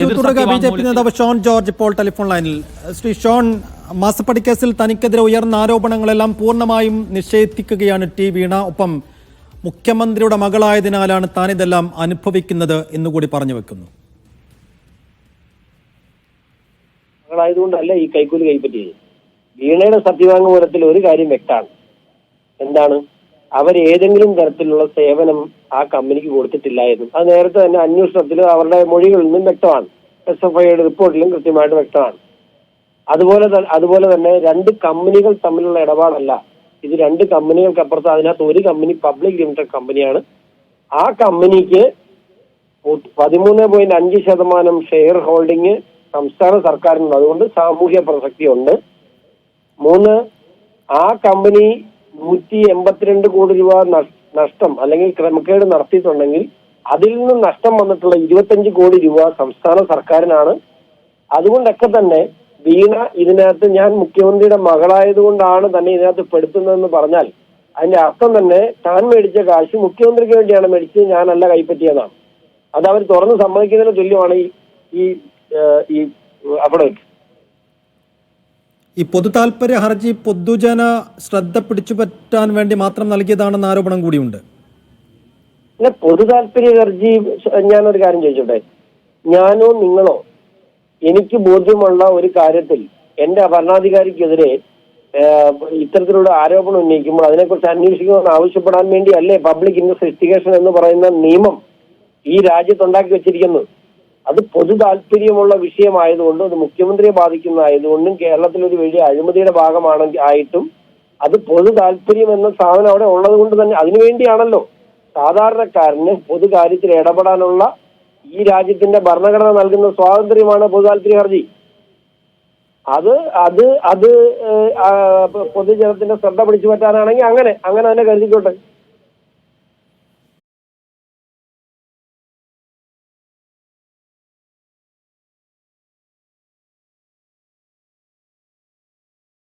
തുടരുക B J P നേതാവ് ഷോൺ ജോർജ് ഇപ്പോൾ ടെലിഫോൺ ലൈനിൽ. ശ്രീ ഷോൺ, മാസപ്പടിക്കേസിൽ തനിക്കെതിരെ ഉയർന്ന ആരോപണങ്ങളെല്ലാം പൂർണ്ണമായും നിഷേധിക്കുകയാണ് ടി വീണ. ഒപ്പം മുഖ്യമന്ത്രിയുടെ മകളായതിനാലാണ് താൻ ഇതെല്ലാം അനുഭവിക്കുന്നത് എന്നുകൂടി പറഞ്ഞു വെക്കുന്നു. മകളായതുകൊണ്ടല്ല ഈ കൈക്കൂലി കൈപ്പറ്റിയത്. വീണയുടെ സത്യവാങ്മൂലത്തിൽ ഒരു കാര്യം വ്യക്തമാണ്. എന്താണ്? അവർ ഏതെങ്കിലും തരത്തിലുള്ള സേവനം ആ കമ്പനിക്ക് കൊടുത്തിട്ടില്ല എന്നും അത് നേരത്തെ തന്നെ അന്വേഷണത്തിൽ അവരുടെ മൊഴികളിൽ നിന്നും വ്യക്തമാണ്. SFIയുടെ റിപ്പോർട്ടിലും കൃത്യമായിട്ട് വ്യക്തമാണ്. അതുപോലെ തന്നെ രണ്ട് കമ്പനികൾ തമ്മിലുള്ള ഇടപാടല്ല ഇത്. രണ്ട് കമ്പനികൾക്കപ്പുറത്ത് അതിനകത്ത് ഒരു കമ്പനി പബ്ലിക് ലിമിറ്റഡ് കമ്പനിയാണ്. ആ കമ്പനിക്ക് 13.5% ഷെയർ ഹോൾഡിംഗ് സംസ്ഥാന സർക്കാരിനുണ്ട്. അതുകൊണ്ട് സാമൂഹ്യ പ്രസക്തിയുണ്ട്. 3, ആ കമ്പനി 182 കോടി രൂപ നഷ്ടം അല്ലെങ്കിൽ ക്രമക്കേട് നടത്തിയിട്ടുണ്ടെങ്കിൽ അതിൽ നിന്ന് നഷ്ടം വന്നിട്ടുള്ള 25 കോടി രൂപ സംസ്ഥാന സർക്കാരിനാണ്. അതുകൊണ്ടൊക്കെ തന്നെ വീണ ഇതിനകത്ത് ഞാൻ മുഖ്യമന്ത്രിയുടെ മകളായതുകൊണ്ടാണ് തന്നെ ഇതിനകത്ത് പെടുത്തുന്നതെന്ന് പറഞ്ഞാൽ അതിന്റെ അർത്ഥം തന്നെ താൻ മേടിച്ച കാശ് മുഖ്യമന്ത്രിക്ക് വേണ്ടിയാണ് മേടിച്ചത്, ഞാനല്ല കൈപ്പറ്റിയതാണ്. അത് അവർ തുറന്ന് സമ്മതിക്കുന്നതിന് തുല്യമാണ് ഈ അഫിഡവിറ്റ്. ഈ പൊതു താൽപര്യ ഹർജി പൊതുജന ശ്രദ്ധ പിടിച്ചുപറ്റാൻ വേണ്ടി മാത്രം നൽകിയതാണെന്ന ആരോപണം കൂടിയുണ്ട്. പിന്നെ പൊതു താൽപര്യ ഹർജി, ഞാനൊരു കാര്യം ചോദിച്ചോട്ടെ, ഞാനോ നിങ്ങളോ എനിക്ക് ബോധ്യമുള്ള ഒരു കാര്യത്തിൽ എന്റെ ഭരണാധികാരിക്കെതിരെ ഇത്തരത്തിലുള്ള ആരോപണം ഉന്നയിക്കുമ്പോൾ അതിനെക്കുറിച്ച് അന്വേഷിക്കണമെന്ന് ആവശ്യപ്പെടാൻ വേണ്ടി അല്ലേ പബ്ലിക് ഇൻവെസ്റ്റിഗേഷൻ എന്ന് പറയുന്ന നിയമം ഈ രാജ്യത്തുണ്ടാക്കി വെച്ചിരിക്കുന്നത്? അത് പൊതു താല്പര്യമുള്ള വിഷയമായതുകൊണ്ടും അത് മുഖ്യമന്ത്രിയെ ബാധിക്കുന്നതായതുകൊണ്ടും കേരളത്തിലൊരു വലിയ അഴിമതിയുടെ ഭാഗമായിട്ടും അത് പൊതു താല്പര്യം എന്ന സാധനം അവിടെ ഉള്ളത് കൊണ്ട് തന്നെ അതിനുവേണ്ടിയാണല്ലോ സാധാരണക്കാരന് പൊതു കാര്യത്തിൽ ഇടപെടാനുള്ള ഈ രാജ്യത്തിന്റെ ഭരണഘടന നൽകുന്ന സ്വാതന്ത്ര്യമാണ് പൊതു താല്പര്യ ഹർജി. അത് പൊതുജനത്തിന്റെ ശ്രദ്ധ പിടിച്ചു പറ്റാനാണെങ്കിൽ അങ്ങനെ തന്നെ കരുതിക്കോട്ടെ.